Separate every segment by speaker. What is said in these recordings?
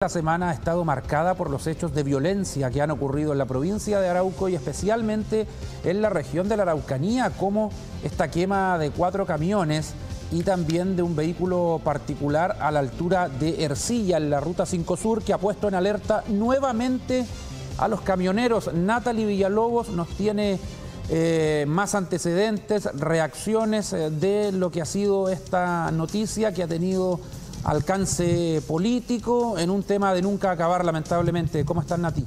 Speaker 1: La semana ha estado marcada por los hechos de violencia que han ocurrido en la provincia de Arauco y especialmente en la región de la Araucanía, como esta quema de 4 camiones y también de un vehículo particular a la altura de Ercilla, en la Ruta 5 Sur, que ha puesto en alerta nuevamente a los camioneros. Natalie Villalobos nos tiene más antecedentes, reacciones de lo que ha sido esta noticia que ha tenido alcance político en un tema de nunca acabar, lamentablemente. ¿Cómo estás, Nati?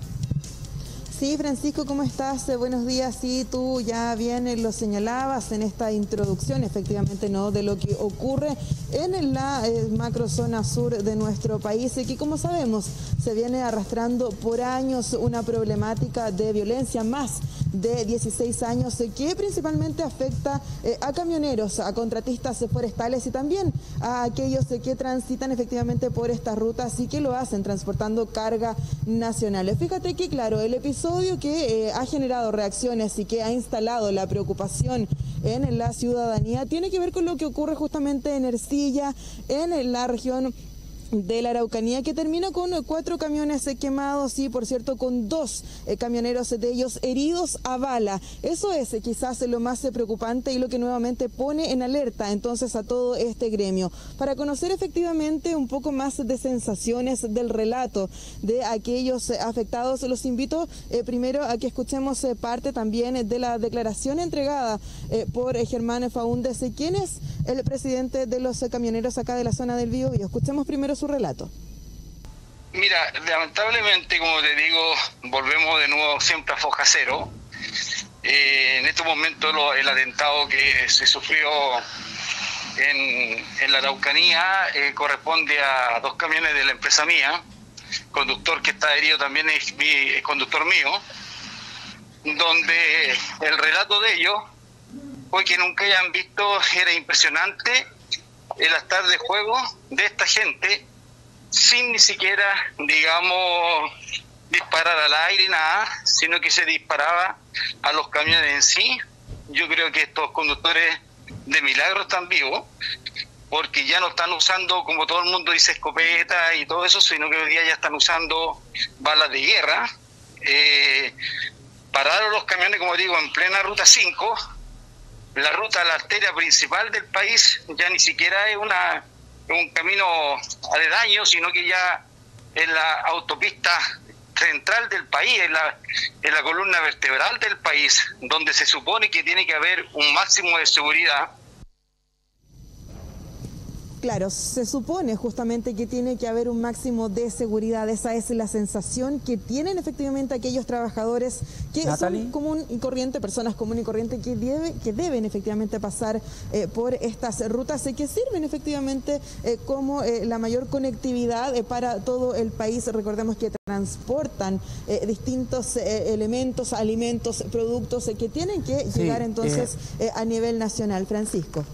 Speaker 2: Sí, Francisco, ¿cómo estás? Buenos días. Sí, tú ya bien lo señalabas en esta introducción, efectivamente, ¿no?, de lo que ocurre en la macrozona sur de nuestro país, y que, como sabemos, se viene arrastrando por años una problemática de violencia, más de 16 años, que principalmente afecta a camioneros, a contratistas forestales y también a aquellos que transitan efectivamente por estas rutas y que lo hacen transportando carga nacional. Fíjate que, claro, el episodio que ha generado reacciones y que ha instalado la preocupación en la ciudadanía tiene que ver con lo que ocurre justamente en Ercilla, en la región de la Araucanía, que termina con 4 camiones quemados y, por cierto, con 2 camioneros de ellos heridos a bala. Eso es quizás lo más preocupante y lo que nuevamente pone en alerta entonces a todo este gremio. Para conocer efectivamente un poco más de sensaciones del relato de aquellos afectados, los invito primero a que escuchemos parte también de la declaración entregada por Germán Faúndez, quien es el presidente de los camioneros acá de la zona del Biobío. Escuchemos primero su relato.
Speaker 3: Mira, lamentablemente, como te digo, volvemos de nuevo siempre a foja cero. En este momento el atentado que se sufrió en la Araucanía corresponde a 2 camiones de la empresa mía. Conductor que está herido también es conductor mío, donde el relato de ellos, hoy que nunca hayan visto, era impresionante el estar de juego de esta gente sin ni siquiera, digamos, disparar al aire, nada, sino que se disparaba a los camiones en sí. Yo creo que estos conductores de milagro están vivos, porque ya no están usando, como todo el mundo dice, escopeta y todo eso, sino que hoy día ya están usando balas de guerra. Pararon los camiones, como digo, en plena Ruta 5, la arteria principal del país. Ya ni siquiera es un camino aledaño, sino que ya es la autopista central del país, es la columna vertebral del país, donde se supone que tiene que haber un máximo de seguridad.
Speaker 2: Claro, se supone justamente que tiene que haber un máximo de seguridad. Esa es la sensación que tienen efectivamente aquellos trabajadores que
Speaker 1: Natalie,
Speaker 2: son común y corriente, personas común y corriente que deben efectivamente pasar por estas rutas y que sirven efectivamente como la mayor conectividad para todo el país. Recordemos que transportan distintos elementos, alimentos, productos que tienen que llegar entonces a nivel nacional. Francisco.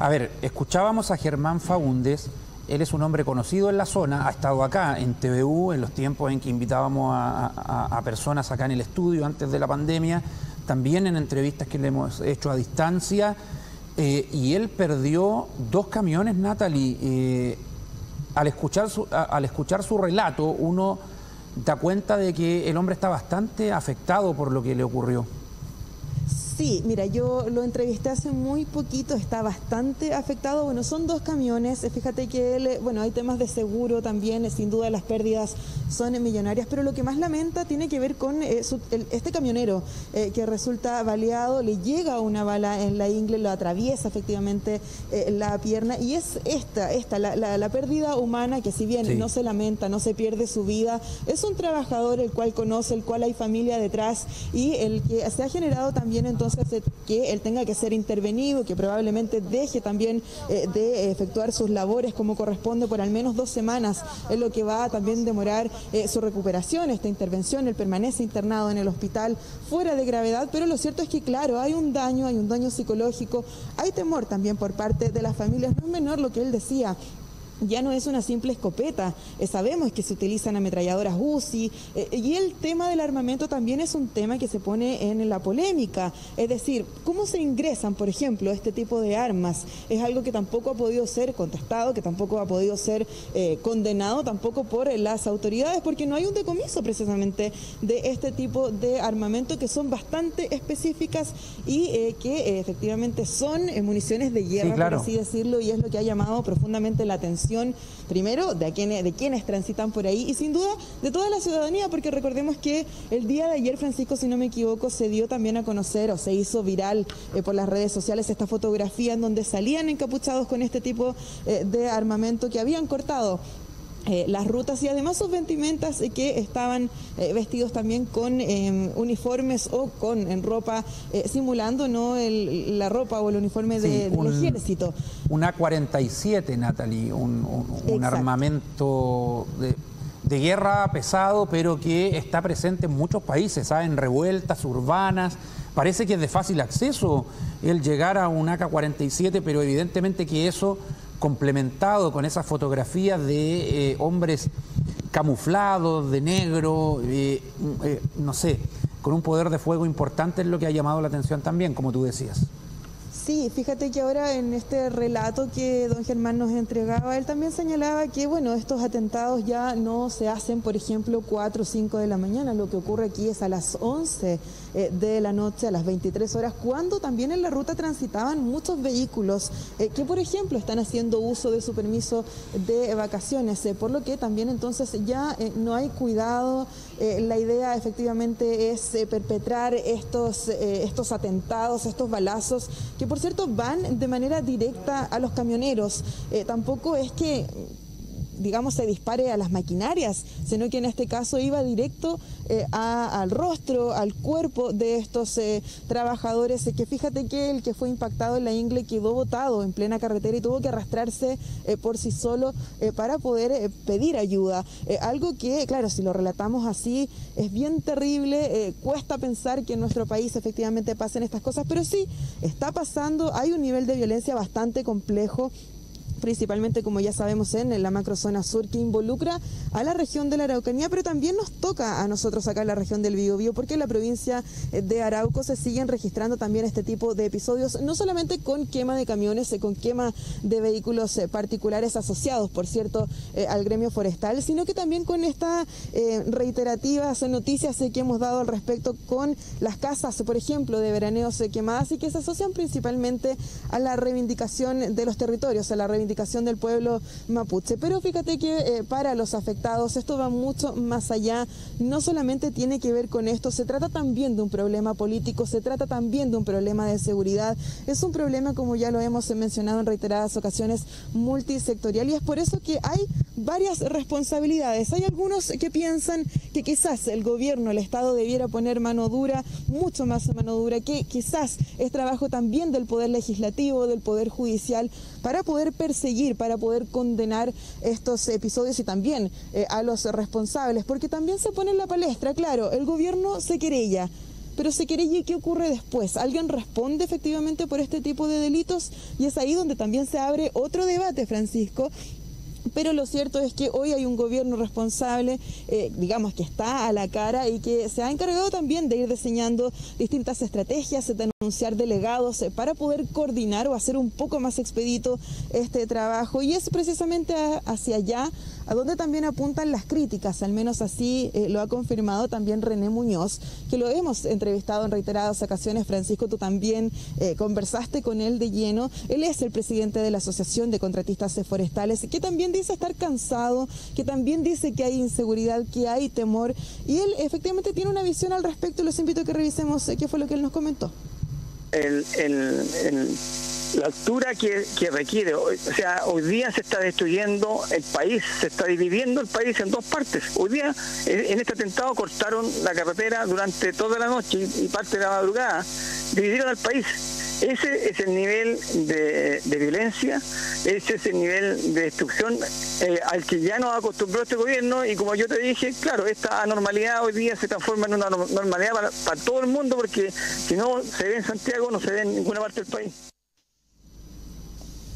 Speaker 1: A ver, escuchábamos a Germán Faúndez. Él es un hombre conocido en la zona, ha estado acá en TVU en los tiempos en que invitábamos a personas acá en el estudio antes de la pandemia, también en entrevistas que le hemos hecho a distancia, y él perdió 2 camiones, Natalie. Al escuchar su relato, uno da cuenta de que el hombre está bastante afectado por lo que le ocurrió.
Speaker 2: Sí, mira, yo lo entrevisté hace muy poquito, está bastante afectado. Bueno, son 2 camiones, fíjate que él, bueno, hay temas de seguro también, sin duda las pérdidas son millonarias, pero lo que más lamenta tiene que ver con este camionero que resulta baleado, le llega una bala en la ingle, lo atraviesa efectivamente la pierna, y es la pérdida humana, que si bien no se lamenta, no se pierde su vida, es un trabajador el cual conoce, el cual hay familia detrás, y el que se ha generado también entonces que él tenga que ser intervenido, que probablemente deje también de efectuar sus labores como corresponde por al menos 2 semanas, es lo que va a también demorar su recuperación, esta intervención. Él permanece internado en el hospital fuera de gravedad, pero lo cierto es que, claro, hay un daño psicológico, hay temor también por parte de las familias. No es menor lo que él decía. ya no es una simple escopeta, sabemos que se utilizan ametralladoras UCI, y el tema del armamento también es un tema que se pone en la polémica, es decir, ¿cómo se ingresan, por ejemplo, este tipo de armas? Es algo que tampoco ha podido ser contestado, que tampoco ha podido ser condenado tampoco por las autoridades, porque no hay un decomiso precisamente de este tipo de armamento, que son bastante específicas y que efectivamente son municiones de guerra, sí, claro, por así decirlo, y es lo que ha llamado profundamente la atención, primero, de quienes transitan por ahí y sin duda de toda la ciudadanía, porque recordemos que el día de ayer, Francisco, si no me equivoco, se dio también a conocer o se hizo viral por las redes sociales esta fotografía en donde salían encapuchados con este tipo de armamento que habían cortado las rutas y además sus vestimentas que estaban vestidos también con uniformes o con ropa simulando la ropa o el uniforme del ejército.
Speaker 1: Un A-47, Natalie, un armamento de guerra pesado, pero que está presente en muchos países, en revueltas urbanas. Parece que es de fácil acceso el llegar a un AK-47, pero evidentemente que eso, complementado con esas fotografías de hombres camuflados, de negro, no sé, con un poder de fuego importante, es lo que ha llamado la atención también, como tú decías.
Speaker 2: Sí, fíjate que ahora en este relato que don Germán nos entregaba, él también señalaba que, bueno, estos atentados ya no se hacen, por ejemplo, 4 o 5 de la mañana, lo que ocurre aquí es a las 11 de la noche, a las 23 horas, cuando también en la ruta transitaban muchos vehículos que, por ejemplo, están haciendo uso de su permiso de vacaciones, por lo que también entonces ya no hay cuidado. La idea efectivamente es perpetrar estos atentados, estos balazos, que por cierto van de manera directa a los camioneros. Tampoco es que, digamos, se dispare a las maquinarias, sino que en este caso iba directo al rostro, al cuerpo de estos trabajadores, que fíjate que el que fue impactado en la ingle quedó botado en plena carretera y tuvo que arrastrarse por sí solo para poder pedir ayuda. Algo que, claro, si lo relatamos así, es bien terrible, cuesta pensar que en nuestro país efectivamente pasen estas cosas, pero sí, está pasando, hay un nivel de violencia bastante complejo, principalmente, como ya sabemos, en la macrozona sur, que involucra a la región de la Araucanía, pero también nos toca a nosotros acá en la región del Biobío, porque en la provincia de Arauco se siguen registrando también este tipo de episodios, no solamente con quema de camiones, con quema de vehículos particulares asociados, por cierto, al gremio forestal, sino que también con estas reiterativas noticias que hemos dado al respecto con las casas, por ejemplo, de veraneos quemadas y que se asocian principalmente a la reivindicación de los territorios, a la reivindicación del pueblo mapuche. Pero fíjate que para los afectados esto va mucho más allá, no solamente tiene que ver con esto, se trata también de un problema político, se trata también de un problema de seguridad, es un problema, como ya lo hemos mencionado en reiteradas ocasiones, multisectorial, y es por eso que hay varias responsabilidades. Hay algunos que piensan que quizás el gobierno, el Estado debiera poner mano dura, mucho más mano dura, que quizás es trabajo también del Poder Legislativo, del Poder Judicial, para poder perseguir, para poder condenar estos episodios y también a los responsables, porque también se pone en la palestra, claro, el gobierno se querella, pero se querella, ¿y qué ocurre después? ¿Alguien responde efectivamente por este tipo de delitos? Y es ahí donde también se abre otro debate, Francisco. Pero lo cierto es que hoy hay un gobierno responsable, digamos, que está a la cara y que se ha encargado también de ir diseñando distintas estrategias, de anunciar delegados para poder coordinar o hacer un poco más expedito este trabajo. Y es precisamente hacia allá a donde también apuntan las críticas, al menos así lo ha confirmado también René Muñoz, que lo hemos entrevistado en reiteradas ocasiones. Francisco, tú también conversaste con él de lleno. Él es el presidente de la Asociación de Contratistas Forestales, que también dice estar cansado, que también dice que hay inseguridad, que hay temor, y él efectivamente tiene una visión al respecto. Los invito a que revisemos qué fue lo que él nos comentó.
Speaker 4: La altura que requiere, o sea, hoy día se está destruyendo el país, se está dividiendo el país en dos partes. Hoy día, en este atentado, cortaron la carretera durante toda la noche y parte de la madrugada, dividieron al país. Ese es el nivel de violencia, ese es el nivel de destrucción al que ya nos acostumbró este gobierno, y como yo te dije, claro, esta anormalidad hoy día se transforma en una normalidad para todo el mundo, porque si no se ve en Santiago, no se ve en ninguna parte del país.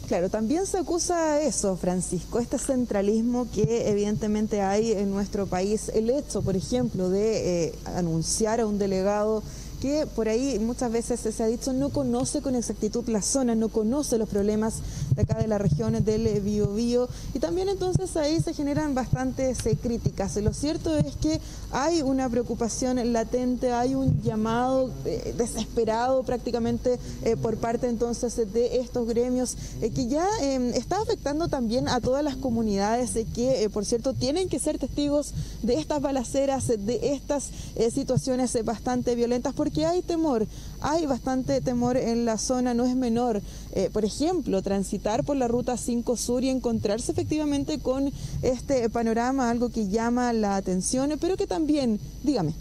Speaker 2: Claro, también se acusa eso, Francisco, este centralismo que evidentemente hay en nuestro país. El hecho, por ejemplo, de anunciar a un delegado que por ahí muchas veces se ha dicho no conoce con exactitud la zona, no conoce los problemas de acá de la región del Biobío, y también entonces ahí se generan bastantes críticas. Lo cierto es que hay una preocupación latente, hay un llamado desesperado prácticamente por parte entonces de estos gremios que ya está afectando también a todas las comunidades que por cierto tienen que ser testigos de estas balaceras, de estas situaciones bastante violentas, porque hay temor, hay bastante temor en la zona, no es menor. Por ejemplo, transitar por la Ruta 5 Sur y encontrarse efectivamente con este panorama, algo que llama la atención, pero que también, dígame.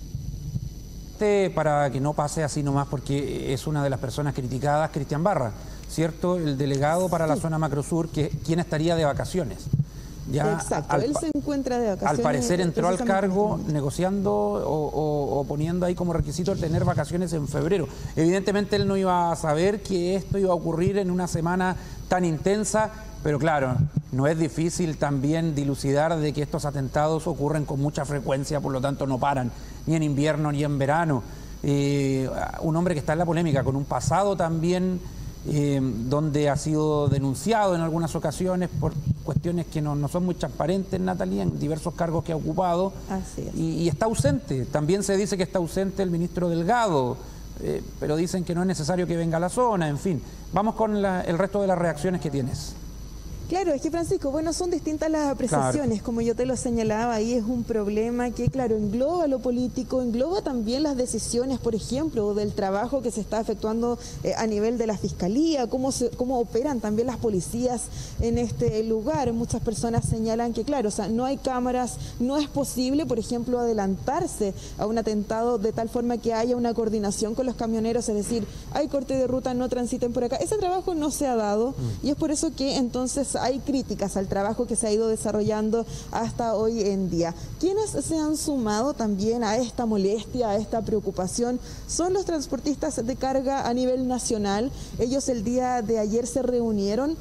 Speaker 1: Para que no pase así nomás, porque es una de las personas criticadas, Cristian Barra, ¿cierto? El delegado para la zona Macrosur, quien estaría de vacaciones. Ya
Speaker 2: exacto, él se encuentra de vacaciones.
Speaker 1: Al parecer entró al cargo negociando o poniendo ahí como requisito el tener vacaciones en febrero. Evidentemente él no iba a saber que esto iba a ocurrir en una semana tan intensa, pero claro, no es difícil también dilucidar de que estos atentados ocurren con mucha frecuencia, por lo tanto no paran, ni en invierno ni en verano. Un hombre que está en la polémica, con un pasado también donde ha sido denunciado en algunas ocasiones por cuestiones que no son muy transparentes, Natalia, en diversos cargos que ha ocupado.
Speaker 2: Así es.
Speaker 1: Y está ausente. También se dice que está ausente el ministro Delgado, pero dicen que no es necesario que venga a la zona, en fin. Vamos con el resto de las reacciones que tienes.
Speaker 2: Claro, es que Francisco, bueno, son distintas las apreciaciones, claro. Como yo te lo señalaba, ahí es un problema que, claro, engloba lo político, engloba también las decisiones, por ejemplo, del trabajo que se está efectuando a nivel de la Fiscalía, cómo operan también las policías en este lugar. Muchas personas señalan que, claro, o sea, no hay cámaras, no es posible, por ejemplo, adelantarse a un atentado de tal forma que haya una coordinación con los camioneros, es decir, hay corte de ruta, no transiten por acá. Ese trabajo no se ha dado y es por eso que entonces hay críticas al trabajo que se ha ido desarrollando hasta hoy en día. Quienes se han sumado también a esta molestia, a esta preocupación, son los transportistas de carga a nivel nacional. Ellos el día de ayer se reunieron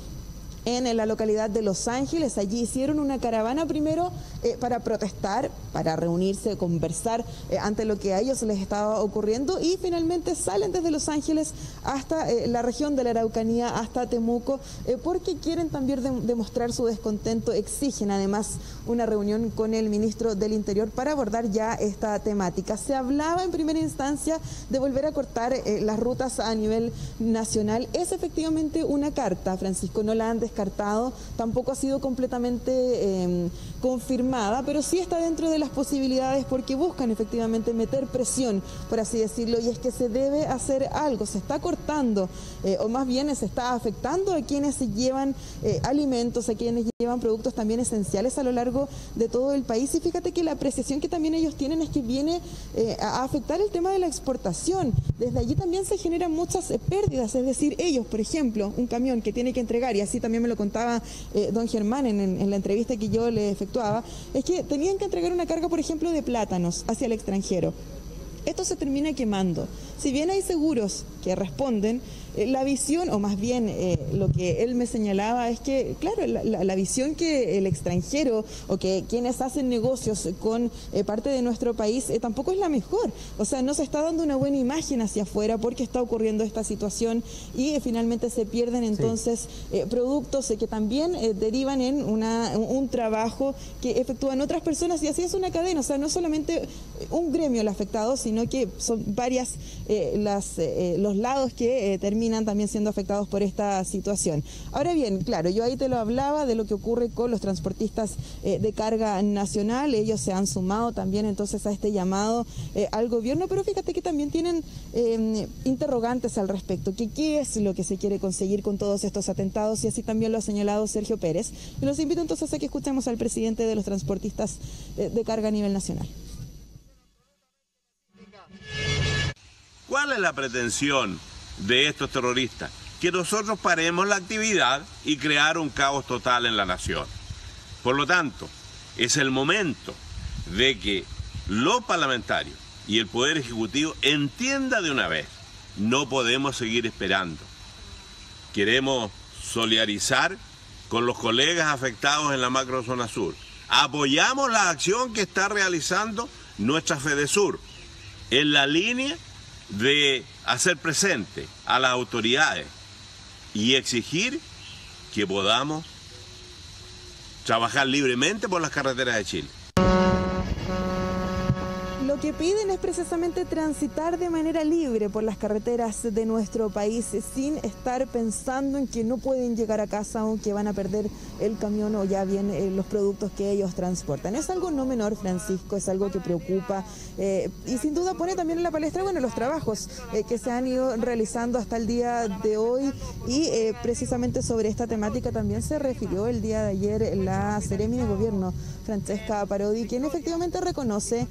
Speaker 2: en la localidad de Los Ángeles. Allí hicieron una caravana primero para protestar, para reunirse, conversar ante lo que a ellos les estaba ocurriendo, y finalmente salen desde Los Ángeles hasta la región de la Araucanía, hasta Temuco, porque quieren también demostrar su descontento. Exigen además una reunión con el ministro del Interior para abordar ya esta temática. Se hablaba en primera instancia de volver a cortar las rutas a nivel nacional. Es efectivamente una carta, Francisco, no la han descartado, tampoco ha sido completamente confirmada, pero sí está dentro de las posibilidades, porque buscan efectivamente meter presión, por así decirlo, y es que se debe hacer algo. Se está cortando, o más bien se está afectando a quienes llevan alimentos, a quienes llevan productos también esenciales a lo largo de todo el país, y fíjate que la apreciación que también ellos tienen es que viene a afectar el tema de la exportación. Desde allí también se generan muchas pérdidas, es decir, ellos, por ejemplo, un camión que tiene que entregar, y así también me lo contaba don Germán en la entrevista que yo le efectuaba, es que tenían que entregar una carga, por ejemplo, de plátanos hacia el extranjero. Esto se termina quemando. Si bien hay seguros que responden, la visión, o más bien lo que él me señalaba es que, claro, la visión que el extranjero o que quienes hacen negocios con parte de nuestro país tampoco es la mejor. O sea, no se está dando una buena imagen hacia afuera porque está ocurriendo esta situación, y finalmente se pierden entonces productos que también derivan en un trabajo que efectúan otras personas, y así es una cadena. O sea, no solamente un gremio el afectado, sino que son varias los lados que terminan también siendo afectados por esta situación. Ahora bien, claro, yo ahí te lo hablaba de lo que ocurre con los transportistas de carga nacional. Ellos se han sumado también entonces a este llamado al gobierno, pero fíjate que también tienen interrogantes al respecto, que qué es lo que se quiere conseguir con todos estos atentados, y así también lo ha señalado Sergio Pérez. Y los invito entonces a que escuchemos al presidente de los transportistas de carga a nivel nacional.
Speaker 5: ¿Cuál es la pretensión de estos terroristas? Que nosotros paremos la actividad y crear un caos total en la nación. Por lo tanto, es el momento de que los parlamentarios y el Poder Ejecutivo entienda de una vez: no podemos seguir esperando. Queremos solidarizar con los colegas afectados en la macrozona sur. Apoyamos la acción que está realizando nuestra FEDESUR en la línea de hacer presente a las autoridades y exigir que podamos trabajar libremente por las carreteras de Chile.
Speaker 2: Lo que piden es precisamente transitar de manera libre por las carreteras de nuestro país sin estar pensando en que no pueden llegar a casa o que van a perder el camión o ya bien los productos que ellos transportan. Es algo no menor, Francisco, es algo que preocupa y sin duda pone también en la palestra los trabajos que se han ido realizando hasta el día de hoy y precisamente sobre esta temática también se refirió el día de ayer la Seremi de Gobierno, Francesca Parodi, quien efectivamente reconoce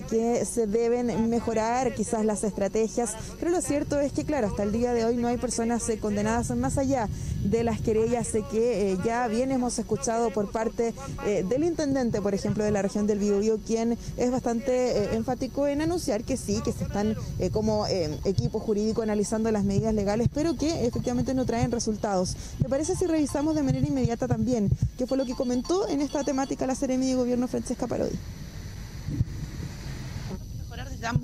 Speaker 2: que se deben mejorar quizás las estrategias, pero lo cierto es que claro, hasta el día de hoy no hay personas condenadas más allá de las querellas que ya bien hemos escuchado por parte del intendente, por ejemplo, de la región del Biobío, quien es bastante enfático en anunciar que sí, que se están como equipo jurídico analizando las medidas legales, pero que efectivamente no traen resultados. ¿Te parece si revisamos de manera inmediata también qué fue lo que comentó en esta temática la Seremi de Gobierno, Francesca Parodi?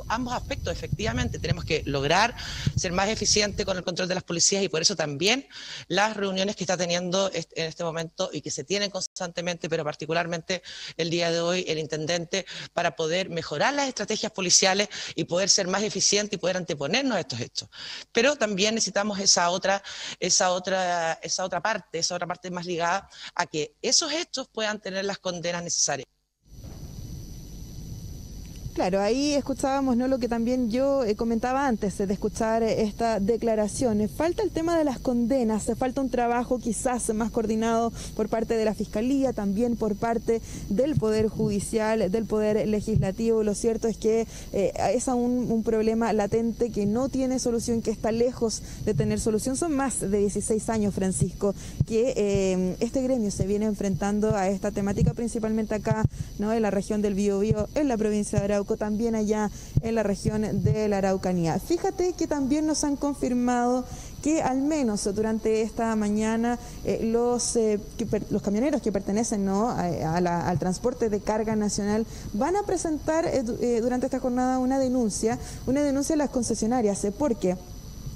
Speaker 6: Ambos aspectos, efectivamente, tenemos que lograr ser más eficientes con el control de las policías y por eso también las reuniones que está teniendo en este momento y que se tienen constantemente, pero particularmente el día de hoy el intendente, para poder mejorar las estrategias policiales y poder ser más eficientes y poder anteponernos a estos hechos. Pero también necesitamos esa otra parte más ligada a que esos hechos puedan tener las condenas necesarias.
Speaker 2: Claro, ahí escuchábamos, ¿no?, lo que también yo comentaba antes de escuchar esta declaración. Falta el tema de las condenas, falta un trabajo quizás más coordinado por parte de la Fiscalía, también por parte del Poder Judicial, del Poder Legislativo. Lo cierto es que es aún un problema latente que no tiene solución, que está lejos de tener solución. Son más de 16 años, Francisco, que este gremio se viene enfrentando a esta temática, principalmente acá, ¿no?, en la región del Biobío, en la provincia de Arauco, también allá en la región de la Araucanía. Fíjate que también nos han confirmado que al menos durante esta mañana los camioneros que pertenecen, ¿no?, al transporte de carga nacional van a presentar durante esta jornada una denuncia a las concesionarias, porque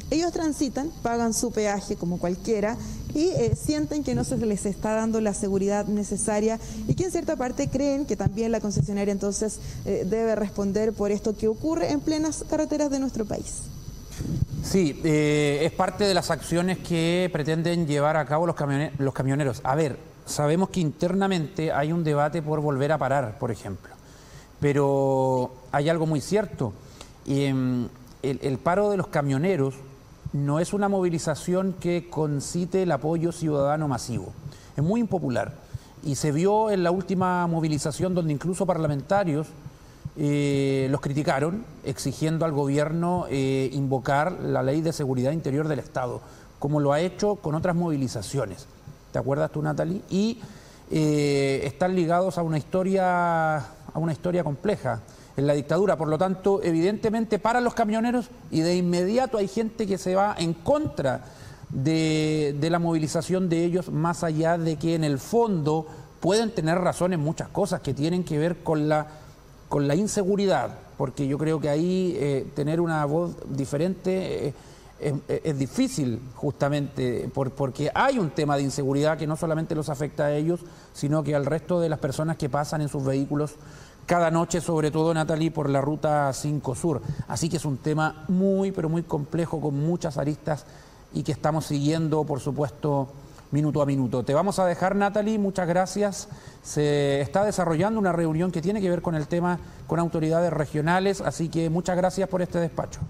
Speaker 2: ellos transitan, pagan su peaje como cualquiera y sienten que no se les está dando la seguridad necesaria y que en cierta parte creen que también la concesionaria entonces debe responder por esto que ocurre en plenas carreteras de nuestro país.
Speaker 1: Sí, es parte de las acciones que pretenden llevar a cabo los camioneros. A ver, sabemos que internamente hay un debate por volver a parar, por ejemplo, pero hay algo muy cierto. El paro de los camioneros no es una movilización que concite el apoyo ciudadano masivo. Es muy impopular y se vio en la última movilización donde incluso parlamentarios los criticaron, exigiendo al gobierno invocar la Ley de Seguridad Interior del Estado, como lo ha hecho con otras movilizaciones. ¿Te acuerdas tú, Natalie? Y están ligados a una historia compleja en la dictadura. Por lo tanto, evidentemente paran los camioneros y de inmediato hay gente que se va en contra de la movilización de ellos, más allá de que en el fondo pueden tener razón en muchas cosas que tienen que ver con la inseguridad, porque yo creo que ahí tener una voz diferente es difícil, justamente porque hay un tema de inseguridad que no solamente los afecta a ellos, sino que al resto de las personas que pasan en sus vehículos cada noche, sobre todo, Natalie, por la Ruta 5 Sur. Así que es un tema muy, pero muy complejo, con muchas aristas y que estamos siguiendo, por supuesto, minuto a minuto. Te vamos a dejar, Natalie, muchas gracias. Se está desarrollando una reunión que tiene que ver con el tema con autoridades regionales, así que muchas gracias por este despacho.